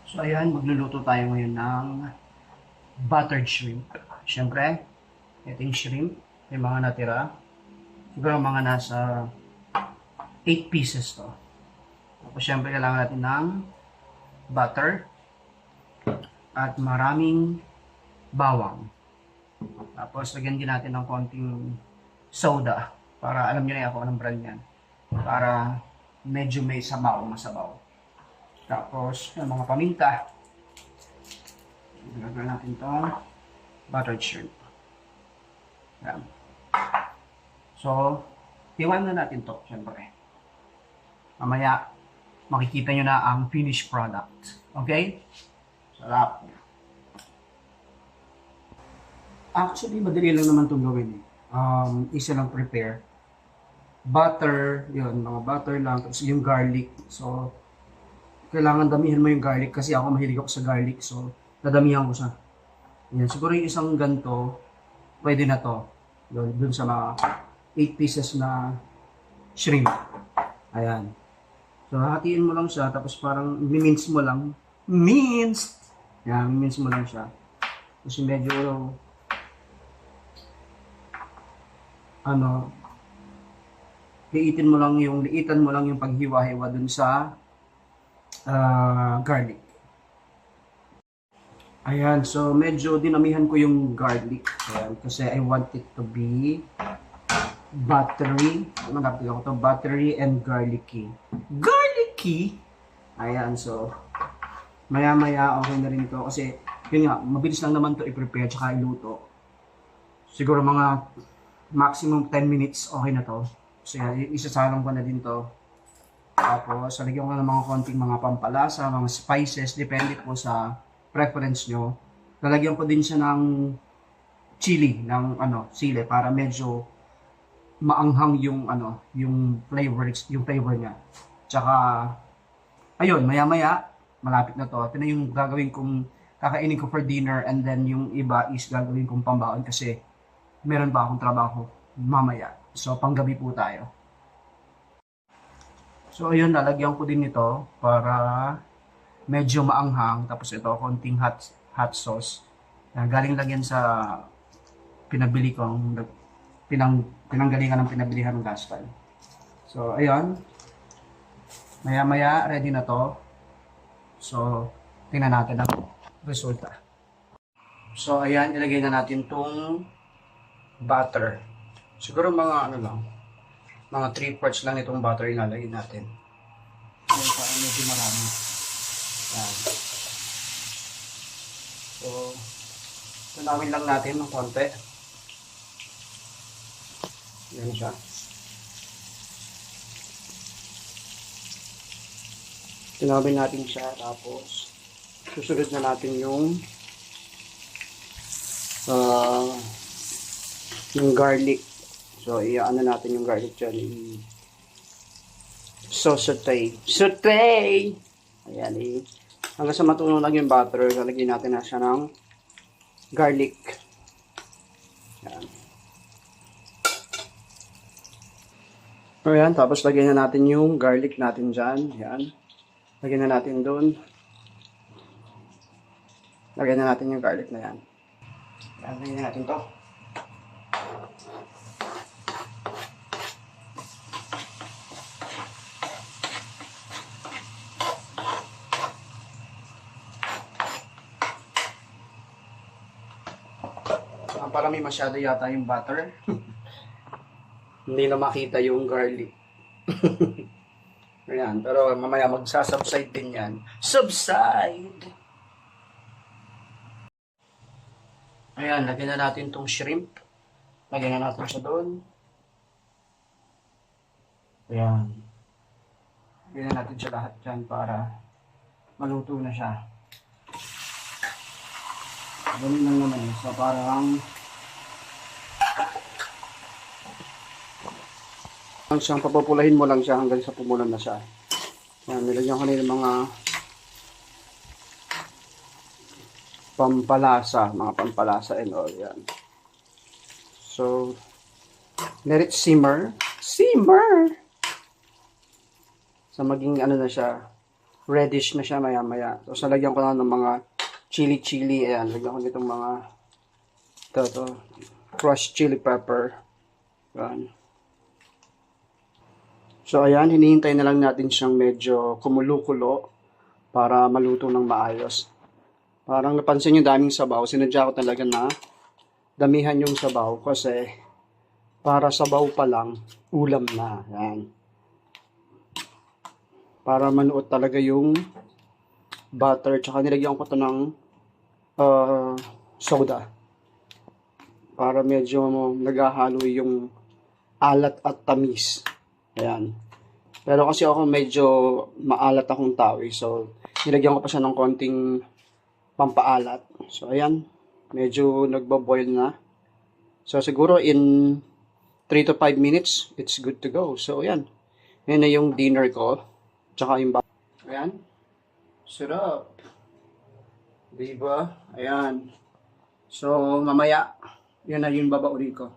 So ayan, magluluto tayo ngayon ng buttered shrimp. Siyempre, ito yung shrimp, may mga natira. Siguro mga nasa 8 pieces to. Tapos siyempre kailangan natin ng butter at maraming bawang. Tapos lagyan din natin ng konting soda para alam nyo na ako anong brand yan. Para medyo may sabaw, masabaw. Tapos yung mga paminta. Gagawin natin itong buttered shrimp. Yan. So, tiwan na natin to, syempre. Mamaya, makikita nyo na ang finished product. Okay? Sarap. Actually, madali lang naman itong gawin eh. Isa lang prepare. Butter, yun, mga butter lang. Tapos yung garlic. So, kailangan damihan mo yung garlic kasi ako mahilig ako sa garlic. So, dadamihan ko siya. Yan. Siguro yung isang ganto, pwede na to. Dun sa mga 8 pieces na shrimp. Ayan. So, hatiin mo lang siya, tapos parang mince mo lang. Minced! Yan, mince mo lang siya. Kasi medyo, liitan mo lang yung paghiwa-hiwa dun sa garlic. Ayan, so medyo dinamihan ko yung garlic. Ayan, kasi I want it to be buttery. Ano natin ako to? Buttery and garlicky. Garlicky! Ayan, so maya-maya okay na rin to. Kasi, yun nga, mabilis lang naman to i-prepare tsaka iluto. Siguro mga maximum 10 minutes okay na to. So, yan, isasalang ko na din to. Tapos, salagyan ko na ng mga konting mga pampalasa, mga spices, depende po sa preference nyo. Lalagyan ko din siya ng chili, ng sili, para medyo maanghang yung flavor niya. Tsaka, ayun, maya-maya, malapit na to. Ito na yung gagawin kong, kakainin ko for dinner, and then yung iba is gagawin kong pambaon kasi meron pa akong trabaho mamaya. So, panggabi po tayo. So, ayun, lalagyan ko din ito para medyo maanghang. Tapos ito, konting hot sauce. Galing lang yan sa pinabili kong, pinanggalingan ng pinabilihan ng Gaston. So, ayun. Maya-maya, ready na to. So, tingnan natin ang resulta. So, ayan, ilagay na natin tong butter. Siguro mga mga 3 parts lang itong butter ilalagay natin. So, parang medyo marami. Ayan. So, tunawin lang natin ng konti. Yan siya. Tunawin natin siya, tapos susunod na natin yung garlic. So, iaano natin yung garlic dyan. Saute. Ayan eh. Hanggang sa matunaw lang yung butter, lalagyan natin na siya ng garlic. Ayan. Ayan, tapos lagyan na natin yung garlic natin dyan. Ayan. Lagyan na natin doon. Lagyan na natin yung garlic na yan. Ayan, lagyan na natin to. Parami masyado yata yung butter. Hindi na makita yung garlic. Ayan, pero mamaya magsasubside din yan. Subside! Ayan, lagyan na natin tong shrimp. Lagyan na natin siya doon. Ayan. Lagyan na natin siya lahat dyan para maluto na siya. Ganun lang naman eh. So parang siyang papapulahin mo lang siya hanggang sa pumulan na siya. Yan, nilagyan ko na yung mga pampalasa and all yan. So, let it simmer. Simmer! So, maging na siya, reddish na siya maya-maya. Tapos nalagyan ko na ng mga chili. Ayan, lagyan ko nitong mga ito, crushed chili pepper. Ayan. So, ayan, hinihintay na lang natin siyang medyo kumulo-kulo para maluto ng maayos. Parang napansin yung daming sabaw. Sinadya ko talaga na damihan yung sabaw kasi para sabaw pa lang, ulam na. Ayan. Para manuot talaga yung butter. Tsaka nilagyan ko ito ng soda. Para medyo naghahalo yung alat at tamis. Ayan. Pero kasi ako medyo maalat akong tao. So, nilagyan ko pa siya ng konting pampaalat. So, ayan. Medyo nagbo-boil na. So, siguro in 3 to 5 minutes, it's good to go. So, ayan. Yan na yung dinner ko. Tsaka yung ayan. Sarap. Diba? Ayan. So, mamaya, yan na yung babaunin ko.